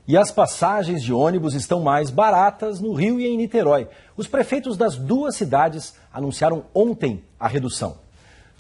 E as passagens de ônibus estão mais baratas no Rio e em Niterói. Os prefeitos das duas cidades anunciaram ontem a redução.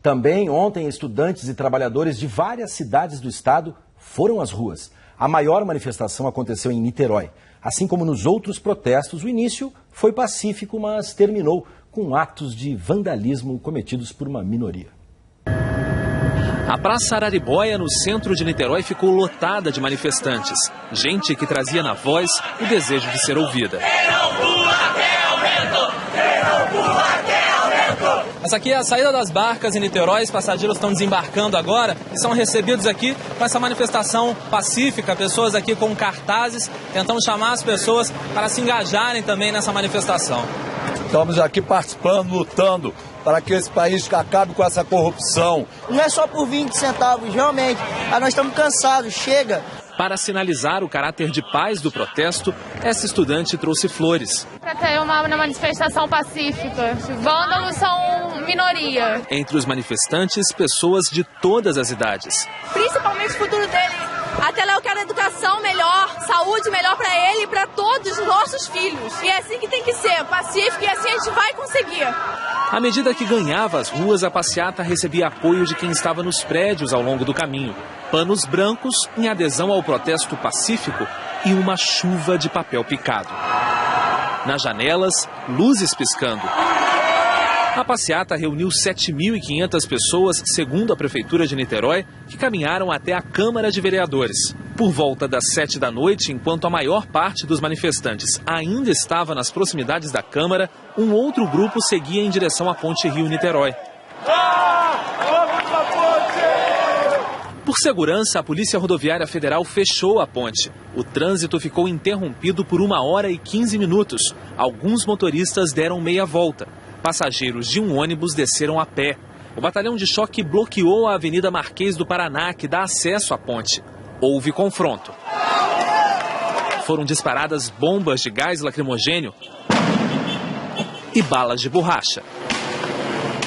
Também ontem, estudantes e trabalhadores de várias cidades do estado foram às ruas. A maior manifestação aconteceu em Niterói. Assim como nos outros protestos, o início foi pacífico, mas terminou com atos de vandalismo cometidos por uma minoria. A Praça Araribóia, no centro de Niterói, ficou lotada de manifestantes. Gente que trazia na voz o desejo de ser ouvida. Essa aqui é a saída das barcas em Niterói. Os passageiros estão desembarcando agora e são recebidos aqui com essa manifestação pacífica. Pessoas aqui com cartazes, tentando chamar as pessoas para se engajarem também nessa manifestação. Estamos aqui participando, lutando para que esse país acabe com essa corrupção. Não é só por 20 centavos, realmente. Nós estamos cansados, chega. Para sinalizar o caráter de paz do protesto, essa estudante trouxe flores. Para ter uma manifestação pacífica. Vândalos são minoria. Entre os manifestantes, pessoas de todas as idades. Principalmente o futuro dele. Até lá eu quero educação melhor, saúde melhor para ele e para todos os nossos filhos. E é assim que tem que ser, pacífico, e assim a gente vai conseguir. À medida que ganhava as ruas, a passeata recebia apoio de quem estava nos prédios ao longo do caminho. Panos brancos em adesão ao protesto pacífico e uma chuva de papel picado. Nas janelas, luzes piscando. A passeata reuniu 7.500 pessoas, segundo a Prefeitura de Niterói, que caminharam até a Câmara de Vereadores. Por volta das 7 da noite, enquanto a maior parte dos manifestantes ainda estava nas proximidades da Câmara, um outro grupo seguia em direção à Ponte Rio-Niterói. Por segurança, a Polícia Rodoviária Federal fechou a ponte. O trânsito ficou interrompido por 1 hora e 15 minutos. Alguns motoristas deram meia volta. Passageiros de um ônibus desceram a pé. O batalhão de choque bloqueou a Avenida Marquês do Paraná, que dá acesso à ponte. Houve confronto. Foram disparadas bombas de gás lacrimogênio e balas de borracha.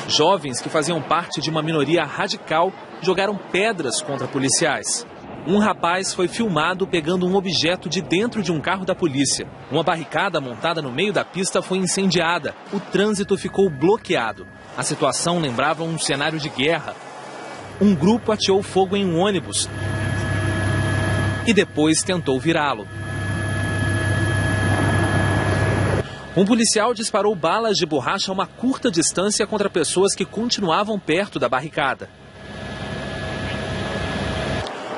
Jovens que faziam parte de uma minoria radical jogaram pedras contra policiais. Um rapaz foi filmado pegando um objeto de dentro de um carro da polícia. Uma barricada montada no meio da pista foi incendiada. O trânsito ficou bloqueado. A situação lembrava um cenário de guerra. Um grupo ateou fogo em um ônibus e depois tentou virá-lo. Um policial disparou balas de borracha a uma curta distância contra pessoas que continuavam perto da barricada.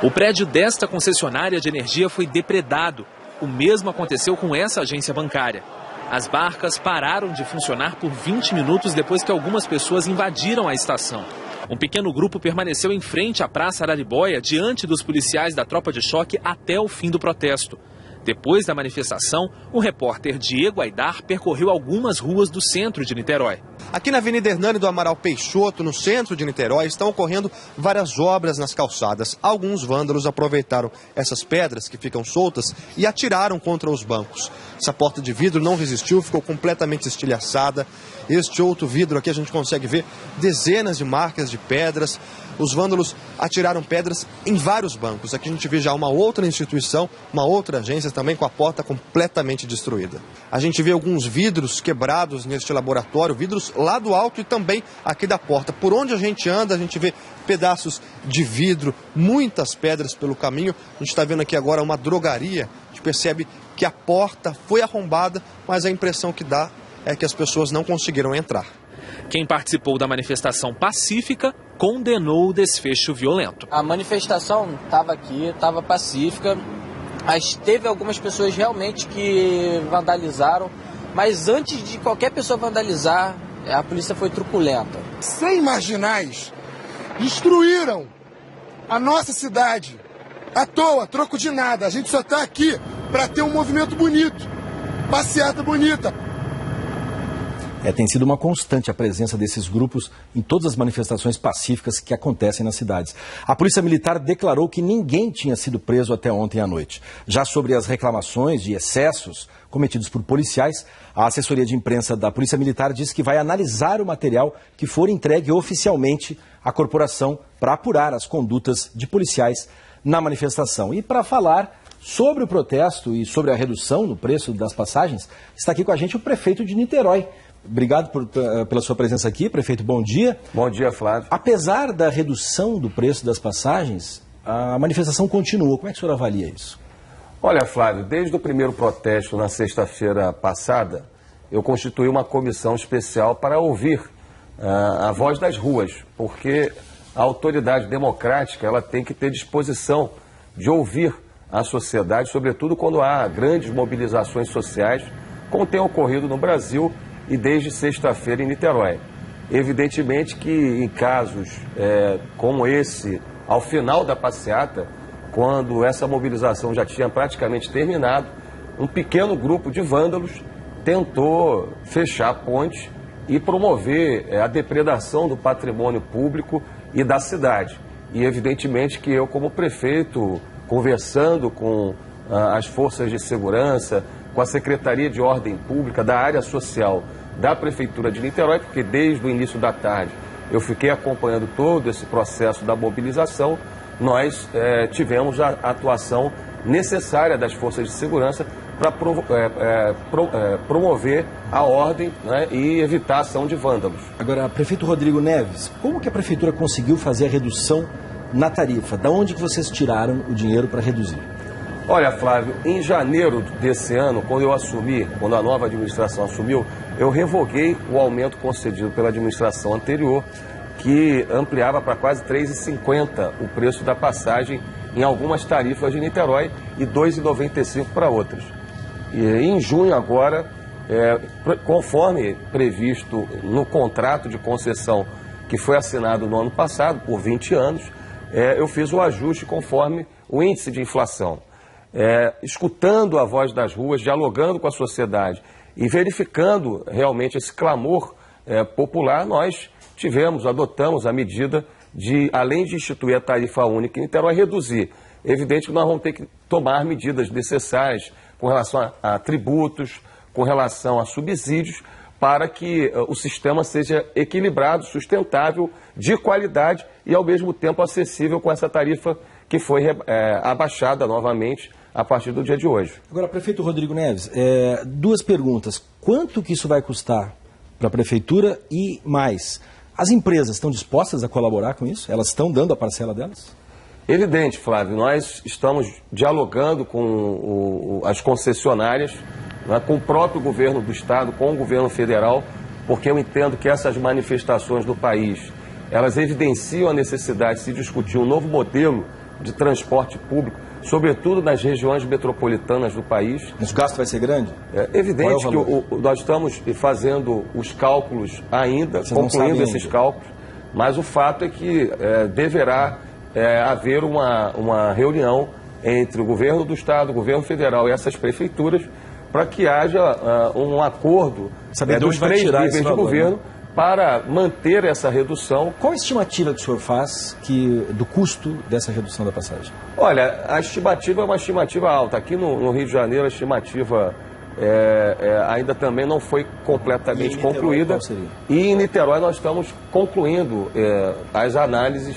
O prédio desta concessionária de energia foi depredado. O mesmo aconteceu com essa agência bancária. As barcas pararam de funcionar por 20 minutos depois que algumas pessoas invadiram a estação. Um pequeno grupo permaneceu em frente à Praça Araribóia, diante dos policiais da tropa de choque, até o fim do protesto. Depois da manifestação, o repórter Diego Aidar percorreu algumas ruas do centro de Niterói. Aqui na Avenida Hernani do Amaral Peixoto, no centro de Niterói, estão ocorrendo várias obras nas calçadas. Alguns vândalos aproveitaram essas pedras que ficam soltas e atiraram contra os bancos. Essa porta de vidro não resistiu, ficou completamente estilhaçada. Este outro vidro aqui a gente consegue ver dezenas de marcas de pedras. Os vândalos atiraram pedras em vários bancos. Aqui a gente vê já uma outra instituição, uma outra agência também com a porta completamente destruída. A gente vê alguns vidros quebrados neste laboratório, vidros lá do alto e também aqui da porta. Por onde a gente anda, a gente vê pedaços de vidro, muitas pedras pelo caminho. A gente está vendo aqui agora uma drogaria. A gente percebe que a porta foi arrombada, mas a impressão que dá é que as pessoas não conseguiram entrar. Quem participou da manifestação pacífica condenou o desfecho violento. A manifestação estava aqui, estava pacífica, mas teve algumas pessoas realmente que vandalizaram, mas antes de qualquer pessoa vandalizar, a polícia foi truculenta. 100 marginais destruíram a nossa cidade, à toa, troco de nada. A gente só está aqui para ter um movimento bonito, passeata bonita. Tem sido uma constante a presença desses grupos em todas as manifestações pacíficas que acontecem nas cidades. A Polícia Militar declarou que ninguém tinha sido preso até ontem à noite. Já sobre as reclamações de excessos cometidos por policiais, a assessoria de imprensa da Polícia Militar disse que vai analisar o material que for entregue oficialmente à corporação para apurar as condutas de policiais na manifestação. E para falar Sobre o protesto e sobre a redução no preço das passagens, está aqui com a gente o prefeito de Niterói. Obrigado pela sua presença aqui, prefeito, bom dia. Bom dia, Flávio. Apesar da redução do preço das passagens, a manifestação continua. Como é que o senhor avalia isso? Olha, Flávio, desde o primeiro protesto na sexta-feira passada, eu constituí uma comissão especial para ouvir a voz das ruas, porque a autoridade democrática ela tem que ter disposição de ouvir a sociedade, sobretudo quando há grandes mobilizações sociais, como tem ocorrido no Brasil e desde sexta-feira em Niterói. Evidentemente que em casos como esse, ao final da passeata, quando essa mobilização já tinha praticamente terminado, um pequeno grupo de vândalos tentou fechar a ponte e promover a depredação do patrimônio público e da cidade. E evidentemente que eu, como prefeito, conversando com as forças de segurança, com a Secretaria de Ordem Pública, da área social da Prefeitura de Niterói, porque desde o início da tarde eu fiquei acompanhando todo esse processo da mobilização, nós tivemos a atuação necessária das forças de segurança para promover a ordem, né, e evitar a ação de vândalos. Agora, prefeito Rodrigo Neves, como que a prefeitura conseguiu fazer a redução na tarifa? Da onde que vocês tiraram o dinheiro para reduzir? Olha, Flávio, em janeiro desse ano, quando a nova administração assumiu, eu revoguei o aumento concedido pela administração anterior, que ampliava para quase R$ 3,50 o preço da passagem em algumas tarifas de Niterói e R$ 2,95 para outras. E em junho agora, conforme previsto no contrato de concessão que foi assinado no ano passado, por 20 anos, eu fiz o ajuste conforme o índice de inflação. Escutando a voz das ruas, dialogando com a sociedade e verificando realmente esse clamor popular, nós adotamos a medida de, além de instituir a tarifa única em Niterói, reduzir. Evidente que nós vamos ter que tomar medidas necessárias com relação a tributos, com relação a subsídios, para que o sistema seja equilibrado, sustentável, de qualidade e, ao mesmo tempo, acessível com essa tarifa que foi abaixada novamente a partir do dia de hoje. Agora, prefeito Rodrigo Neves, duas perguntas. Quanto que isso vai custar para a prefeitura e mais? As empresas estão dispostas a colaborar com isso? Elas estão dando a parcela delas? Evidente, Flávio. Nós estamos dialogando com as concessionárias, né, com o próprio governo do Estado, com o governo federal, porque eu entendo que essas manifestações do país, elas evidenciam a necessidade de se discutir um novo modelo de transporte público, sobretudo nas regiões metropolitanas do país. Mas o gasto vai ser grande? É evidente que nós estamos fazendo os cálculos ainda, concluindo esses cálculos, mas o fato é que deverá haver uma reunião entre o governo do Estado, o governo federal e essas prefeituras para que haja um acordo dos três níveis de governo, né, para manter essa redução. Qual a estimativa que o senhor faz do custo dessa redução da passagem? Olha, a estimativa é uma estimativa alta. Aqui no Rio de Janeiro a estimativa ainda também não foi completamente concluída. E em Niterói nós estamos concluindo as análises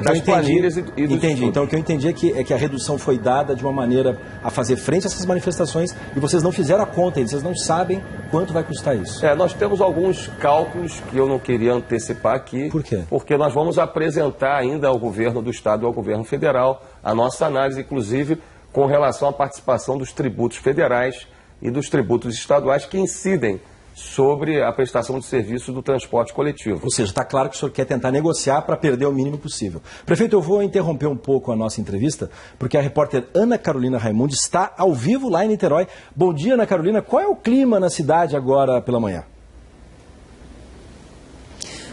das planilhas e dos Entendi. Então o que eu entendi é que a redução foi dada de uma maneira a fazer frente a essas manifestações e vocês não fizeram a conta, vocês não sabem quanto vai custar isso. Nós temos alguns cálculos que eu não queria antecipar aqui. Por quê? Porque nós vamos apresentar ainda ao governo do Estado e ao governo federal a nossa análise, inclusive com relação à participação dos tributos federais e dos tributos estaduais que incidem sobre a prestação de serviço do transporte coletivo. Ou seja, está claro que o senhor quer tentar negociar para perder o mínimo possível. Prefeito, eu vou interromper um pouco a nossa entrevista, porque a repórter Ana Carolina Raimundi está ao vivo lá em Niterói. Bom dia, Ana Carolina. Qual é o clima na cidade agora pela manhã?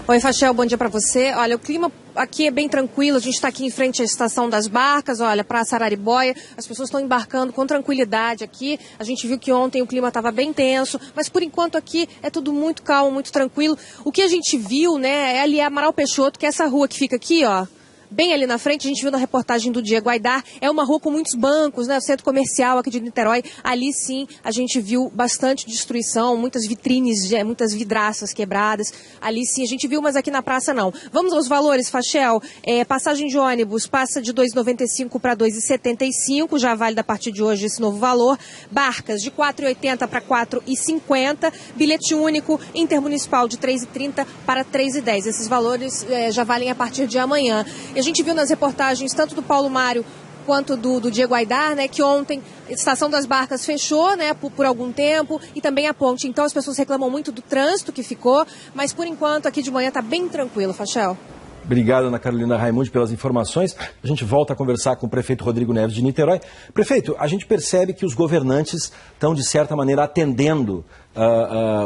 Oi, Fachel, bom dia para você. Olha, o clima aqui é bem tranquilo, a gente está aqui em frente à Estação das Barcas, olha, Praça Araribóia, as pessoas estão embarcando com tranquilidade aqui. A gente viu que ontem o clima estava bem tenso, mas por enquanto aqui é tudo muito calmo, muito tranquilo. O que a gente viu, né, é ali Amaral Peixoto, que é essa rua que fica aqui, ó, bem ali na frente, a gente viu na reportagem do Diego Aidar, é uma rua com muitos bancos, né? O centro comercial aqui de Niterói, ali sim a gente viu bastante destruição, muitas vitrines, muitas vidraças quebradas, ali sim a gente viu, mas aqui na praça não. Vamos aos valores, Fachel, passagem de ônibus passa de R$ 2,95 para R$ 2,75, já válida a partir de hoje esse novo valor, barcas de R$ 4,80 para R$ 4,50, bilhete único intermunicipal de R$ 3,30 para R$ 3,10. Esses valores já valem a partir de amanhã. E a gente viu nas reportagens tanto do Paulo Mário quanto do Diego Aidar, né, que ontem a Estação das Barcas fechou, né, por algum tempo, e também a ponte. Então as pessoas reclamam muito do trânsito que ficou, mas por enquanto aqui de manhã está bem tranquilo, Fachel. Obrigado, Ana Carolina Raimundi, pelas informações. A gente volta a conversar com o prefeito Rodrigo Neves de Niterói. Prefeito, a gente percebe que os governantes estão, de certa maneira, atendendo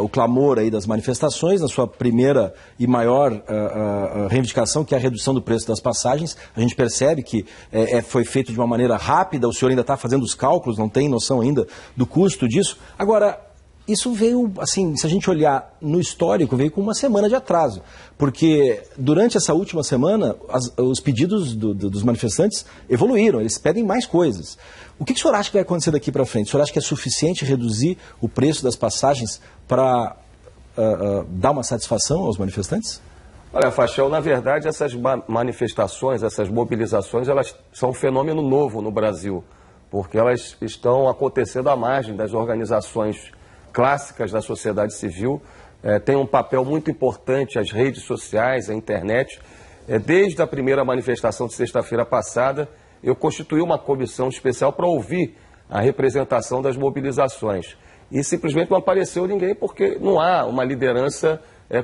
o clamor aí das manifestações, na sua primeira e maior reivindicação, que é a redução do preço das passagens. A gente percebe que foi feito de uma maneira rápida, o senhor ainda está fazendo os cálculos, não tem noção ainda do custo disso. Agora, isso veio, assim, se a gente olhar no histórico, veio com uma semana de atraso, porque durante essa última semana os pedidos dos manifestantes evoluíram, eles pedem mais coisas. O que o senhor acha que vai acontecer daqui para frente? O senhor acha que é suficiente reduzir o preço das passagens para dar uma satisfação aos manifestantes? Olha, Fachel, na verdade essas manifestações, essas mobilizações, elas são um fenômeno novo no Brasil, porque elas estão acontecendo à margem das organizações clássicas da sociedade civil, tem um papel muito importante as redes sociais, a internet. Desde a primeira manifestação de sexta-feira passada, eu constituí uma comissão especial para ouvir a representação das mobilizações. E simplesmente não apareceu ninguém porque não há uma liderança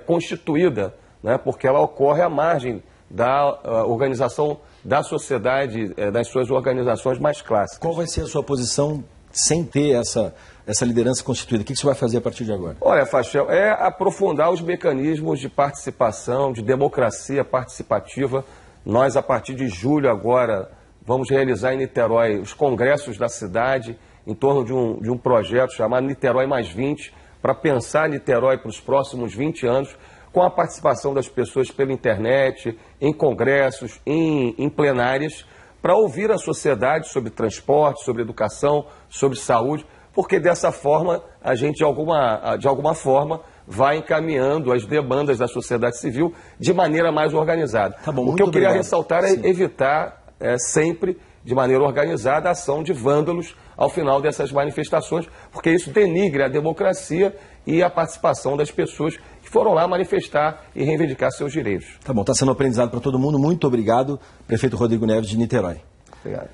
constituída, né, porque ela ocorre à margem da organização da sociedade, das suas organizações mais clássicas. Qual vai ser a sua posição sem ter essa liderança constituída? O que você vai fazer a partir de agora? Olha, Fachel, é aprofundar os mecanismos de participação, de democracia participativa. Nós, a partir de julho agora, vamos realizar em Niterói os congressos da cidade, em torno de um projeto chamado Niterói Mais 20, para pensar Niterói para os próximos 20 anos, com a participação das pessoas pela internet, em congressos, em plenárias, para ouvir a sociedade sobre transporte, sobre educação, sobre saúde, porque dessa forma a gente, de alguma forma, vai encaminhando as demandas da sociedade civil de maneira mais organizada. Tá bom, o que eu queria ressaltar é Sim. evitar sempre, de maneira organizada, a ação de vândalos ao final dessas manifestações, porque isso denigre a democracia e a participação das pessoas que foram lá manifestar e reivindicar seus direitos. Tá bom, está sendo aprendizado para todo mundo. Muito obrigado, prefeito Rodrigo Neves de Niterói. Obrigado.